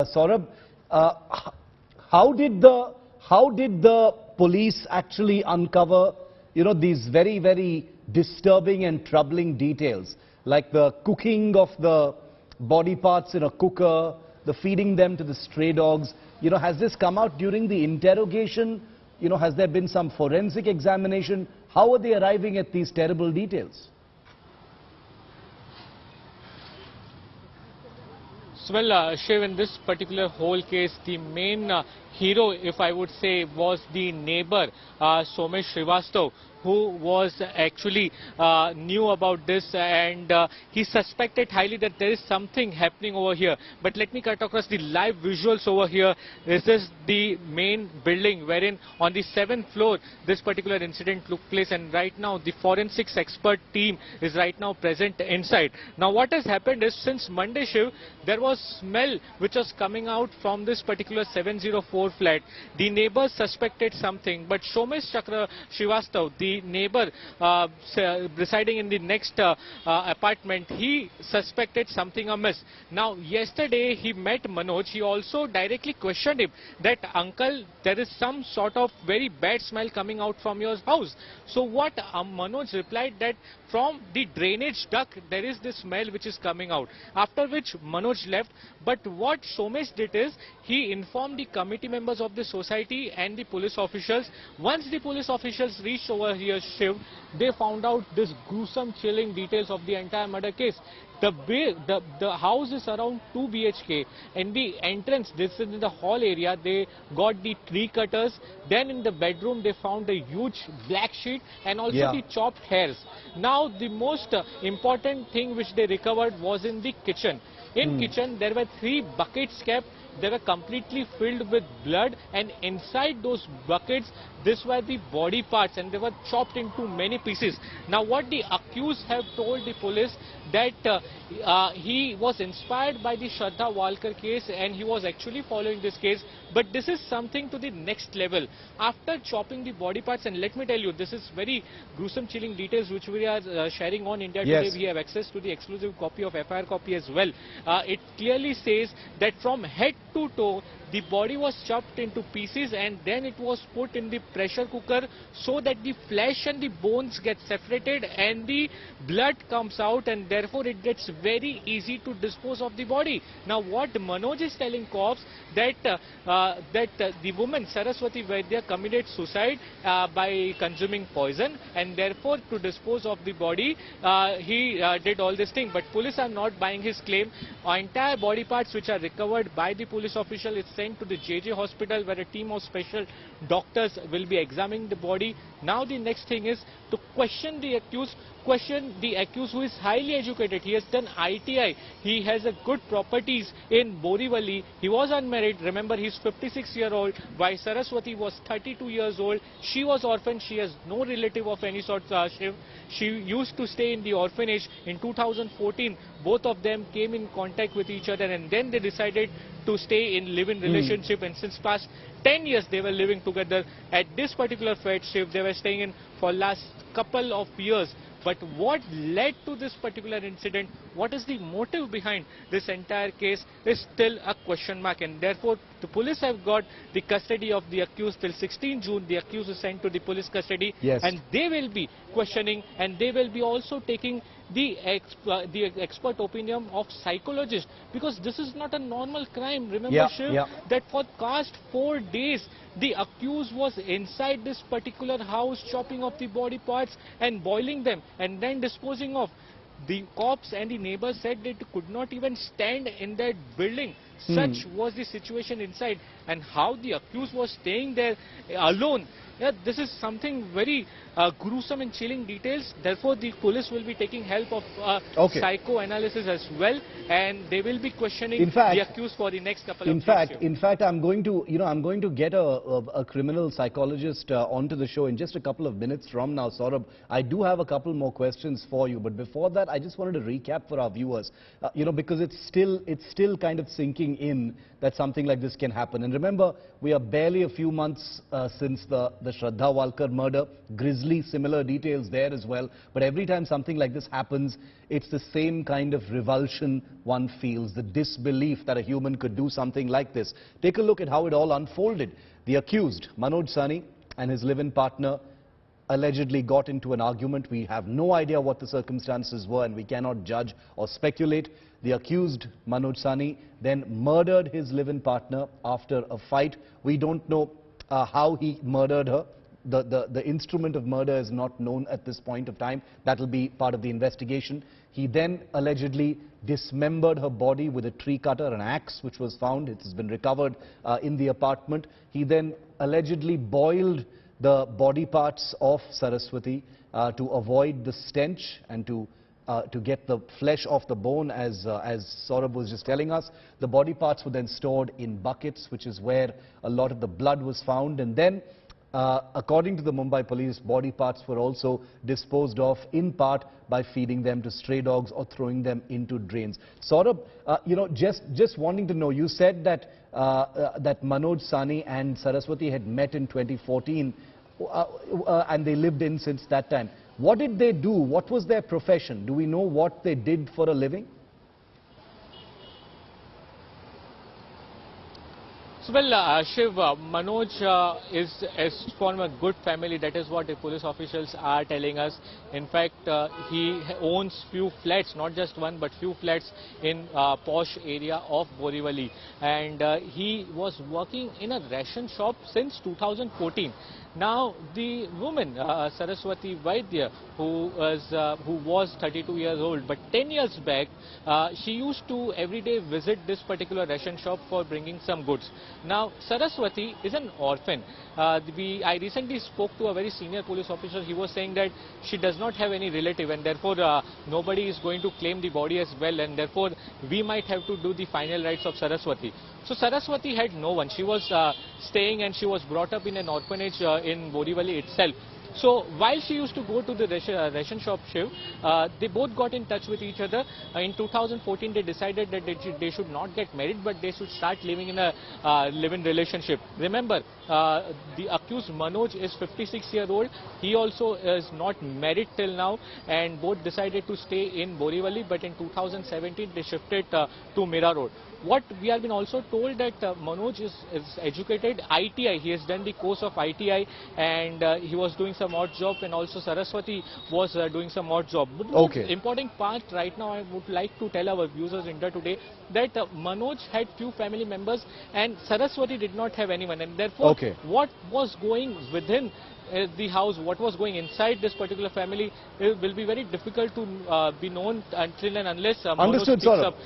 Saurabh, uh, h- how did the police actually uncover, these very disturbing and troubling details, like the cooking of the body parts in a cooker, the feeding them to the stray dogs? Has this come out during the interrogation? Has there been some forensic examination? How are they arriving at these terrible details? So, well, Shiv, in this particular whole case, the main hero, if I would say, was the neighbor, Somesh Srivastav, who was actually knew about this, and he suspected highly that there is something happening over here. But let me cut across the live visuals over here. This is the main building wherein on the 7th floor this particular incident took place, and right now the forensics expert team is right now present inside. Now what has happened is, since Monday, Shiv, there was smell which was coming out from this particular 704 flat. The neighbors suspected something, but Somesh Srivastav, the neighbor residing in the next apartment, he suspected something amiss. Now yesterday he met Manoj. He also directly questioned him that, uncle, there is some sort of very bad smell coming out from your house. So what Manoj replied, that from the drainage duct there is this smell which is coming out, after which Manoj left. But what Somesh did is, he informed the committee members of the society and the police officials. Once the police officials reached over here, Shiv, they found out this gruesome, chilling details of the entire murder case. The house is around 2 BHK. In the entrance, this is in the hall area, they got the tree cutters. Then in the bedroom, they found a huge black sheet and also the chopped hairs. Now, the most important thing which they recovered was in the kitchen. In kitchen, there were 3 buckets kept. They were completely filled with blood, and inside those buckets, these were the body parts, and they were chopped into many pieces. Now what the accused have told the police, that he was inspired by the Shraddha Walkar case and he was actually following this case, but this is something to the next level. After chopping the body parts, and let me tell you, this is very gruesome, chilling details which we are sharing on India Today. We have access to the exclusive copy of FIR copy as well. It clearly says that from head to toe, the body was chopped into pieces and then it was put in the pressure cooker so that the flesh and the bones get separated and the blood comes out, and therefore it gets very easy to dispose of the body. Now what Manoj is telling cops, that the woman Saraswati Vaidya committed suicide by consuming poison, and therefore to dispose of the body he did all this thing. But police are not buying his claim. Entire body parts which are recovered by the police official is sent to the JJ hospital, where a team of special doctors will be examining the body. Now the next thing is to question the accused, who is highly educated. He has done ITI, he has a good properties in Borivali, he was unmarried. Remember, he's 56-year-old, while Saraswati was 32 years old. She was orphaned, she has no relative of any sort. She used to stay in the orphanage. In 2014, both of them came in contact with each other, and then they decided to stay in live-in relationship, and since past 10 years they were living together. At this particular flat, Shiv, they were staying in for last couple of years. But what led to this particular incident, what is the motive behind this entire case, is still a question mark, and therefore the police have got the custody of the accused till 16 June. The accused is sent to the police custody, and they will be questioning, and they will be also taking the expert opinion of psychologists, because this is not a normal crime. Remember, Shiv, that for past 4 days the accused was inside this particular house, chopping up the body parts and boiling them and then disposing of. The cops and the neighbors said they could not even stand in that building. Such was the situation inside, and how the accused was staying there alone. This is something very gruesome and chilling details. Therefore, the police will be taking help of psychoanalysis as well, and they will be questioning the accused for the next couple of days. In fact, I'm going to get a criminal psychologist onto the show in just a couple of minutes from now, Saurabh. I do have a couple more questions for you, but before that, I just wanted to recap for our viewers, because it's still kind of sinking thinking in that something like this can happen. And remember, we are barely a few months since the Shraddha Walkar murder. Grisly, similar details there as well. But every time something like this happens, it's the same kind of revulsion one feels, the disbelief that a human could do something like this. Take a look at how it all unfolded. The accused, Manoj Sahni, and his live-in partner allegedly got into an argument. We have no idea what the circumstances were and we cannot judge or speculate. The accused, Manoj Sahni, then murdered his live-in partner after a fight. We don't know how he murdered her. The instrument of murder is not known at this point of time. That will be part of the investigation. He then allegedly dismembered her body with a tree cutter, an axe which was found. It has been recovered in the apartment. He then allegedly boiled the body parts of Saraswati to avoid the stench and to get the flesh off the bone, as Saurabh was just telling us. The body parts were then stored in buckets, which is where a lot of the blood was found. And then, according to the Mumbai police, body parts were also disposed of in part by feeding them to stray dogs or throwing them into drains. Saurabh, you know, just wanting to know, you said that that Manoj Sahni and Saraswati had met in 2014 and they lived in since that time. What did they do? What was their profession? Do we know what they did for a living? So, well, Shiv, Manoj is from a good family. That is what the police officials are telling us. In fact, he owns few flats, not just one, but few flats in posh area of Borivali. And he was working in a ration shop since 2014. Now, the woman, Saraswati Vaidya, who was 32 years old, but 10 years back, she used to every day visit this particular ration shop for bringing some goods. Now, Saraswati is an orphan. I recently spoke to a very senior police officer. He was saying that she does not have any relative, and therefore nobody is going to claim the body as well, and therefore we might have to do the final rites of Saraswati. So Saraswati had no one. She was staying and she was brought up in an orphanage in Borivali itself. So while she used to go to the ration shop, Shiv, they both got in touch with each other. In 2014, they decided that they should not get married, but they should start living in a live-in relationship. Remember, the accused Manoj is 56-year-old. He also is not married till now, and both decided to stay in Borivali. But in 2017, they shifted to Mira Road. What we have been also told that Manoj is educated ITI. He has done the course of ITI, and he was doing some odd job, and also Saraswati was doing some odd job. But the most important part right now, I would like to tell our viewers in India today that Manoj had few family members and Saraswati did not have anyone, and therefore what was going within the house, what was going inside this particular family, it will be very difficult to be known until and unless Manoj picks up